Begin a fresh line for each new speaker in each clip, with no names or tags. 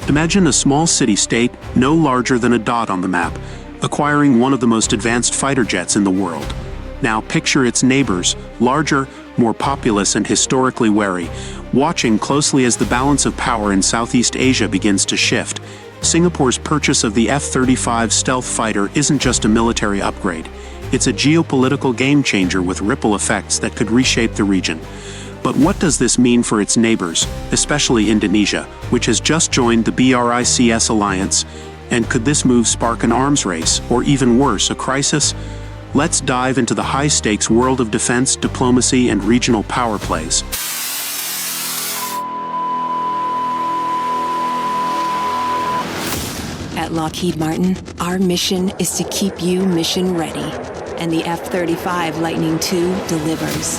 Imagine a small city-state, no larger than a dot on the map, acquiring one of the most advanced fighter jets in the world. Now picture its neighbors, larger, more populous and historically wary, watching closely as the balance of power in Southeast Asia begins to shift. Singapore's purchase of the F-35 stealth fighter isn't just a military upgrade. It's a geopolitical game-changer with ripple effects that could reshape the region. But what does this mean for its neighbors, especially Indonesia, which has just joined the BRICS alliance? And could this move spark an arms race, or even worse, a crisis? Let's dive into the high-stakes world of defense, diplomacy, and regional power plays.
At Lockheed Martin, our mission is to keep you mission ready, and the F-35 Lightning II delivers.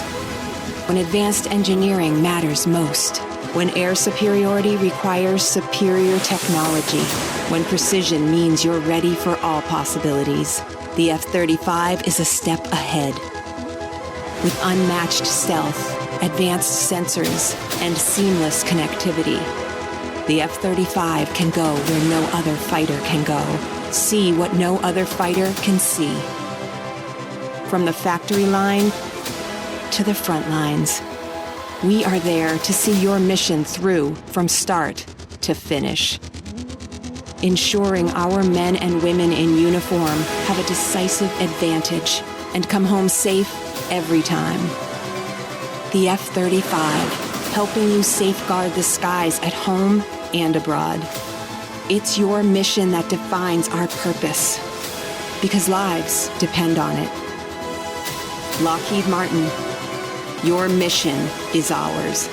When advanced engineering matters most, when air superiority requires superior technology, when precision means you're ready for all possibilities, the F-35 is a step ahead. With unmatched stealth, advanced sensors, and seamless connectivity, the F-35 can go where no other fighter can go, see what no other fighter can see. From the factory line to the front lines, we are there to see your mission through from start to finish, ensuring our men and women in uniform have a decisive advantage and come home safe every time. The F-35, helping you safeguard the skies at home and abroad. It's your mission that defines our purpose, because lives depend on it. Lockheed Martin, your mission is ours.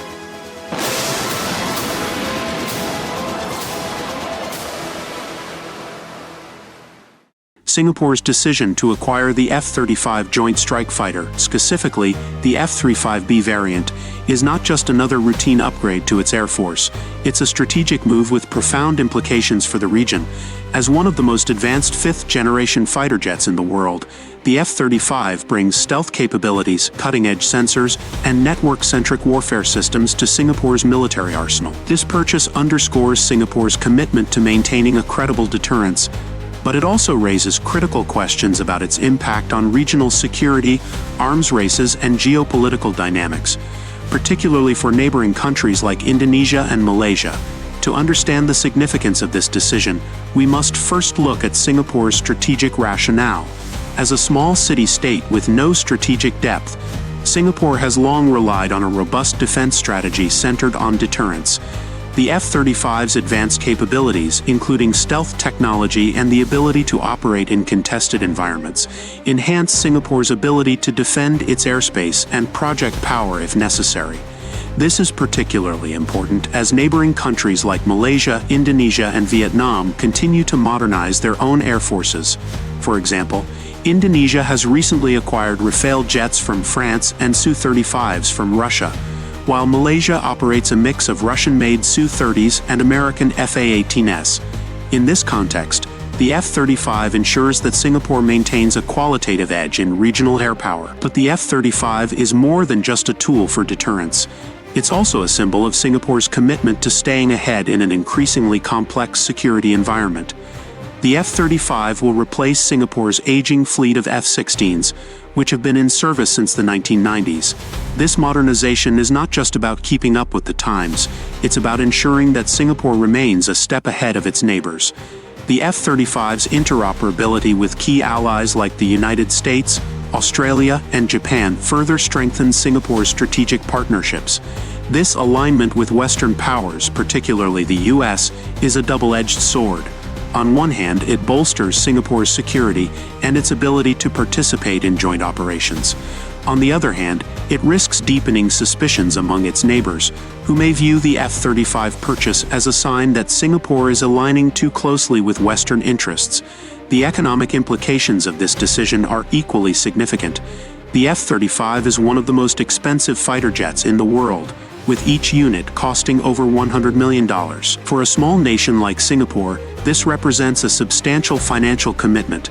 Singapore's decision to acquire the F-35 Joint Strike Fighter, specifically the F-35B variant, is not just another routine upgrade to its air force. It's a strategic move with profound implications for the region. As one of the most advanced fifth-generation fighter jets in the world, the F-35 brings stealth capabilities, cutting-edge sensors, and network-centric warfare systems to Singapore's military arsenal. This purchase underscores Singapore's commitment to maintaining a credible deterrence, but it also raises critical questions about its impact on regional security, arms races, and geopolitical dynamics, particularly for neighboring countries like Indonesia and Malaysia. To understand the significance of this decision, we must first look at Singapore's strategic rationale. As a small city-state with no strategic depth, Singapore has long relied on a robust defense strategy centered on deterrence. The F-35's advanced capabilities, including stealth technology and the ability to operate in contested environments, enhance Singapore's ability to defend its airspace and project power if necessary. This is particularly important as neighboring countries like Malaysia, Indonesia, and Vietnam continue to modernize their own air forces. For example, Indonesia has recently acquired Rafale jets from France and Su-35s from Russia, while Malaysia operates a mix of Russian-made Su-30s and American F/A-18s. In this context, the F-35 ensures that Singapore maintains a qualitative edge in regional air power. But the F-35 is more than just a tool for deterrence. It's also a symbol of Singapore's commitment to staying ahead in an increasingly complex security environment. The F-35 will replace Singapore's aging fleet of F-16s, which have been in service since the 1990s. This modernization is not just about keeping up with the times, it's about ensuring that Singapore remains a step ahead of its neighbors. The F-35's interoperability with key allies like the United States, Australia, and Japan further strengthens Singapore's strategic partnerships. This alignment with Western powers, particularly the US, is a double-edged sword. On one hand, it bolsters Singapore's security and its ability to participate in joint operations. On the other hand, it risks deepening suspicions among its neighbors, who may view the F-35 purchase as a sign that Singapore is aligning too closely with Western interests. The economic implications of this decision are equally significant. The F-35 is one of the most expensive fighter jets in the world, with each unit costing over $100 million. For a small nation like Singapore, this represents a substantial financial commitment.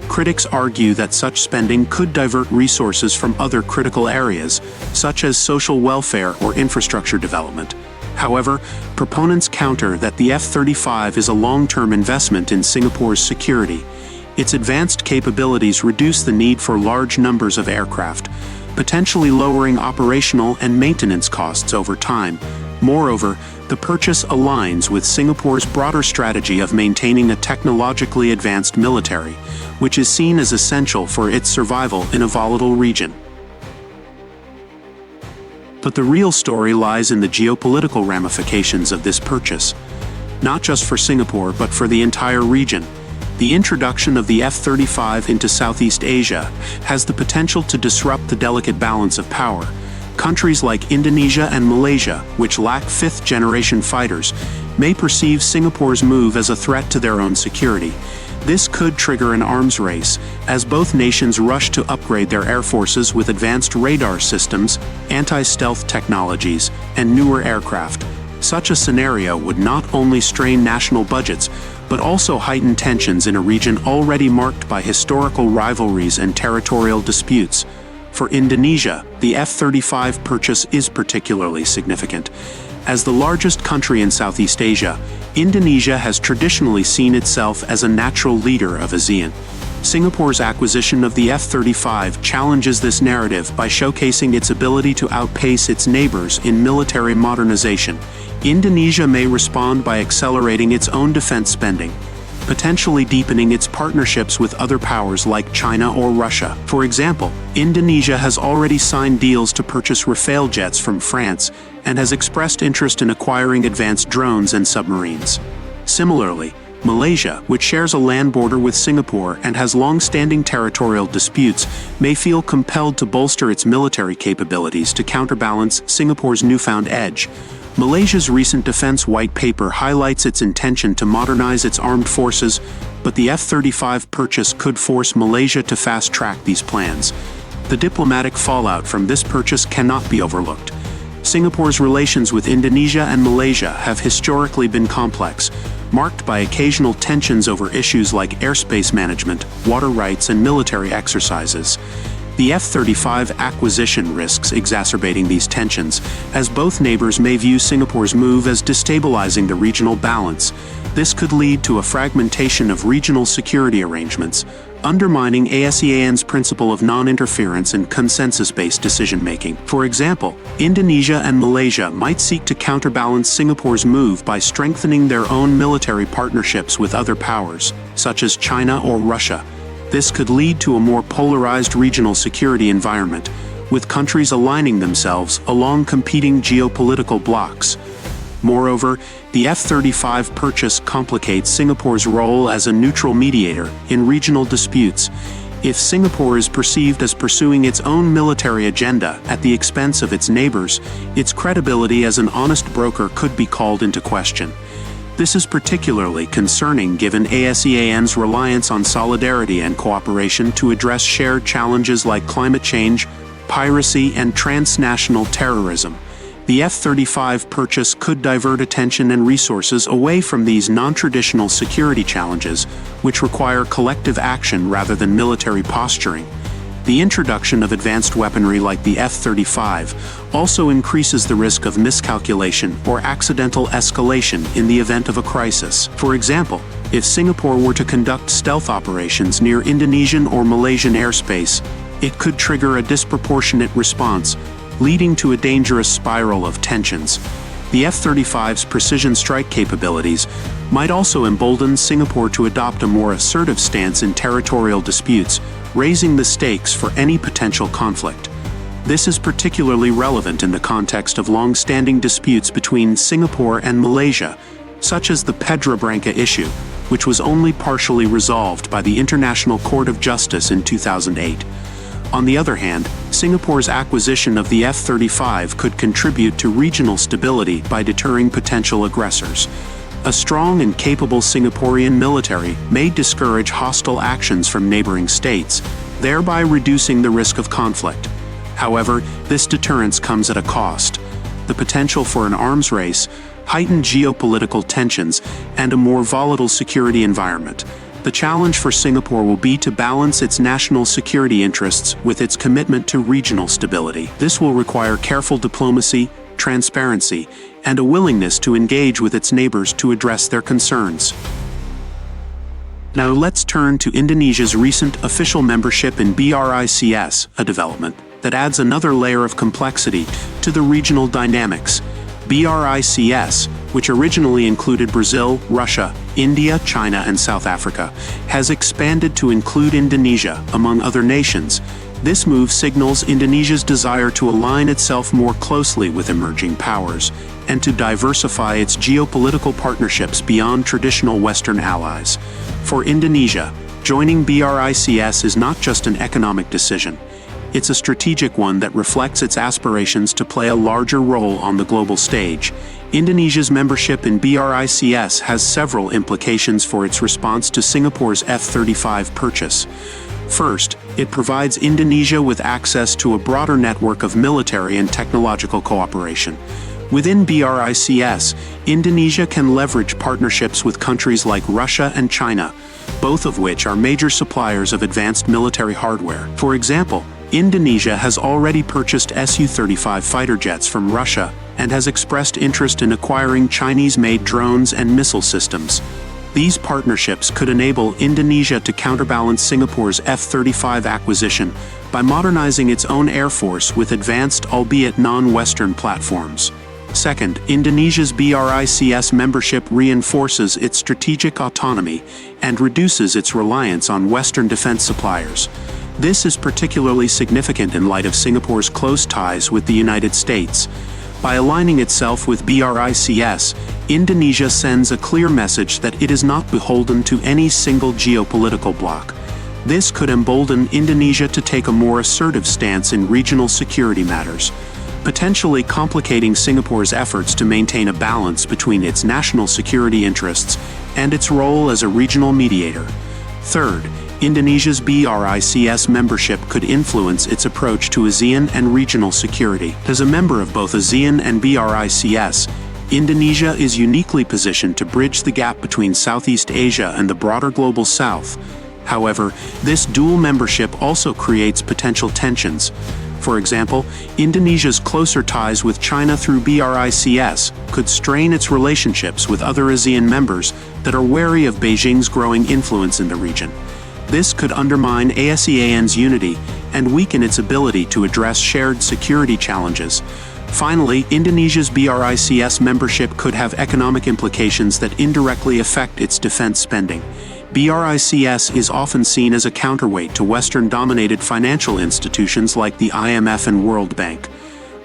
Critics argue that such spending could divert resources from other critical areas, such as social welfare or infrastructure development. However, proponents counter that the F-35 is a long-term investment in Singapore's security. Its advanced capabilities reduce the need for large numbers of aircraft, potentially lowering operational and maintenance costs over time. Moreover, the purchase aligns with Singapore's broader strategy of maintaining a technologically advanced military, which is seen as essential for its survival in a volatile region. But the real story lies in the geopolitical ramifications of this purchase, not just for Singapore but for the entire region. The introduction of the F-35 into Southeast Asia has the potential to disrupt the delicate balance of power. Countries like Indonesia and Malaysia, which lack fifth-generation fighters, may perceive Singapore's move as a threat to their own security. This could trigger an arms race, as both nations rush to upgrade their air forces with advanced radar systems, anti-stealth technologies, and newer aircraft. Such a scenario would not only strain national budgets, but also heighten tensions in a region already marked by historical rivalries and territorial disputes. For Indonesia, the F-35 purchase is particularly significant. As the largest country in Southeast Asia, Indonesia has traditionally seen itself as a natural leader of ASEAN. Singapore's acquisition of the F-35 challenges this narrative by showcasing its ability to outpace its neighbors in military modernization. Indonesia may respond by accelerating its own defense spending, potentially deepening its partnerships with other powers like China or Russia. For example, Indonesia has already signed deals to purchase Rafale jets from France and has expressed interest in acquiring advanced drones and submarines. Similarly, Malaysia, which shares a land border with Singapore and has long-standing territorial disputes, may feel compelled to bolster its military capabilities to counterbalance Singapore's newfound edge. Malaysia's recent defense white paper highlights its intention to modernize its armed forces, but the F-35 purchase could force Malaysia to fast-track these plans. The diplomatic fallout from this purchase cannot be overlooked. Singapore's relations with Indonesia and Malaysia have historically been complex, marked by occasional tensions over issues like airspace management, water rights, and military exercises. The F-35 acquisition risks exacerbating these tensions, as both neighbors may view Singapore's move as destabilizing the regional balance. This could lead to a fragmentation of regional security arrangements, undermining ASEAN's principle of non-interference and consensus-based decision-making. For example, Indonesia and Malaysia might seek to counterbalance Singapore's move by strengthening their own military partnerships with other powers, such as China or Russia. This could lead to a more polarized regional security environment, with countries aligning themselves along competing geopolitical blocs. Moreover, the F-35 purchase complicates Singapore's role as a neutral mediator in regional disputes. If Singapore is perceived as pursuing its own military agenda at the expense of its neighbors, its credibility as an honest broker could be called into question. This is particularly concerning given ASEAN's reliance on solidarity and cooperation to address shared challenges like climate change, piracy, and transnational terrorism. The F-35 purchase could divert attention and resources away from these non-traditional security challenges, which require collective action rather than military posturing. The introduction of advanced weaponry like the F-35 also increases the risk of miscalculation or accidental escalation in the event of a crisis. For example, if Singapore were to conduct stealth operations near Indonesian or Malaysian airspace, it could trigger a disproportionate response, leading to a dangerous spiral of tensions. The F-35's precision strike capabilities might also embolden Singapore to adopt a more assertive stance in territorial disputes, raising the stakes for any potential conflict. This is particularly relevant in the context of long-standing disputes between Singapore and Malaysia, such as the Pedra Branca issue, which was only partially resolved by the International Court of Justice in 2008. On the other hand, Singapore's acquisition of the F-35 could contribute to regional stability by deterring potential aggressors. A strong and capable Singaporean military may discourage hostile actions from neighboring states, thereby reducing the risk of conflict. However, this deterrence comes at a cost: the potential for an arms race, heightened geopolitical tensions, and a more volatile security environment. The challenge for Singapore will be to balance its national security interests with its commitment to regional stability. This will require careful diplomacy, transparency, and a willingness to engage with its neighbors to address their concerns. Now let's turn to Indonesia's recent official membership in BRICS, a development that adds another layer of complexity to the regional dynamics. BRICS, which originally included Brazil, Russia, India, China, and South Africa, has expanded to include Indonesia, among other nations. This move signals Indonesia's desire to align itself more closely with emerging powers and to diversify its geopolitical partnerships beyond traditional Western allies. For Indonesia, joining BRICS is not just an economic decision. It's a strategic one that reflects its aspirations to play a larger role on the global stage. Indonesia's membership in BRICS has several implications for its response to Singapore's F-35 purchase. First, it provides Indonesia with access to a broader network of military and technological cooperation. Within BRICS, Indonesia can leverage partnerships with countries like Russia and China, both of which are major suppliers of advanced military hardware. For example, Indonesia has already purchased Su-35 fighter jets from Russia and has expressed interest in acquiring Chinese-made drones and missile systems. These partnerships could enable Indonesia to counterbalance Singapore's F-35 acquisition by modernizing its own air force with advanced, albeit non-Western platforms. Second, Indonesia's BRICS membership reinforces its strategic autonomy and reduces its reliance on Western defense suppliers. This is particularly significant in light of Singapore's close ties with the United States. By aligning itself with BRICS, Indonesia sends a clear message that it is not beholden to any single geopolitical bloc. This could embolden Indonesia to take a more assertive stance in regional security matters, potentially complicating Singapore's efforts to maintain a balance between its national security interests and its role as a regional mediator. Third, Indonesia's BRICS membership could influence its approach to ASEAN and regional security. As a member of both ASEAN and BRICS, Indonesia is uniquely positioned to bridge the gap between Southeast Asia and the broader global South. However, this dual membership also creates potential tensions. For example, Indonesia's closer ties with China through BRICS could strain its relationships with other ASEAN members that are wary of Beijing's growing influence in the region. This could undermine ASEAN's unity and weaken its ability to address shared security challenges. Finally, Indonesia's BRICS membership could have economic implications that indirectly affect its defense spending. BRICS is often seen as a counterweight to Western-dominated financial institutions like the IMF and World Bank.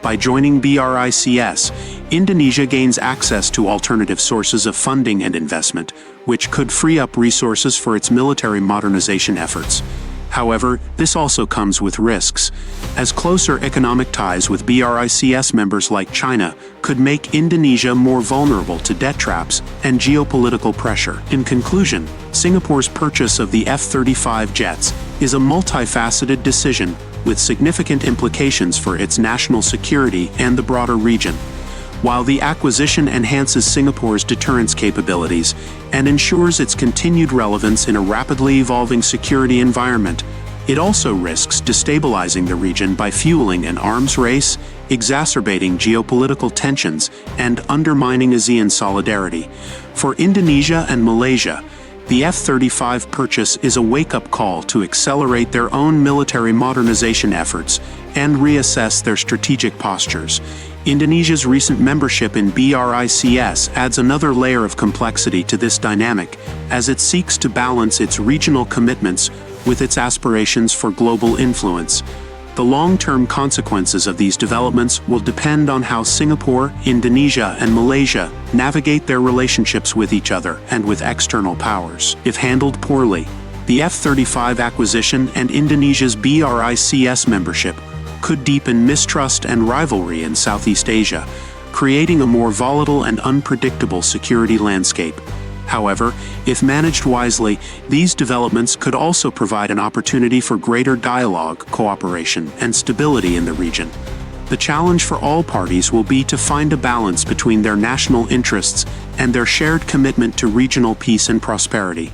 By joining BRICS, Indonesia gains access to alternative sources of funding and investment, which could free up resources for its military modernization efforts. However, this also comes with risks, as closer economic ties with BRICS members like China could make Indonesia more vulnerable to debt traps and geopolitical pressure. In conclusion, Singapore's purchase of the F-35 jets is a multifaceted decision with significant implications for its national security and the broader region. While the acquisition enhances Singapore's deterrence capabilities and ensures its continued relevance in a rapidly evolving security environment, it also risks destabilizing the region by fueling an arms race, exacerbating geopolitical tensions, and undermining ASEAN solidarity. For Indonesia and Malaysia, the F-35 purchase is a wake-up call to accelerate their own military modernization efforts and reassess their strategic postures. Indonesia's recent membership in BRICS adds another layer of complexity to this dynamic, as it seeks to balance its regional commitments with its aspirations for global influence. The long-term consequences of these developments will depend on how Singapore, Indonesia, and Malaysia navigate their relationships with each other and with external powers. If handled poorly, the F-35 acquisition and Indonesia's BRICS membership could deepen mistrust and rivalry in Southeast Asia, creating a more volatile and unpredictable security landscape. However, if managed wisely, these developments could also provide an opportunity for greater dialogue, cooperation, and stability in the region. The challenge for all parties will be to find a balance between their national interests and their shared commitment to regional peace and prosperity.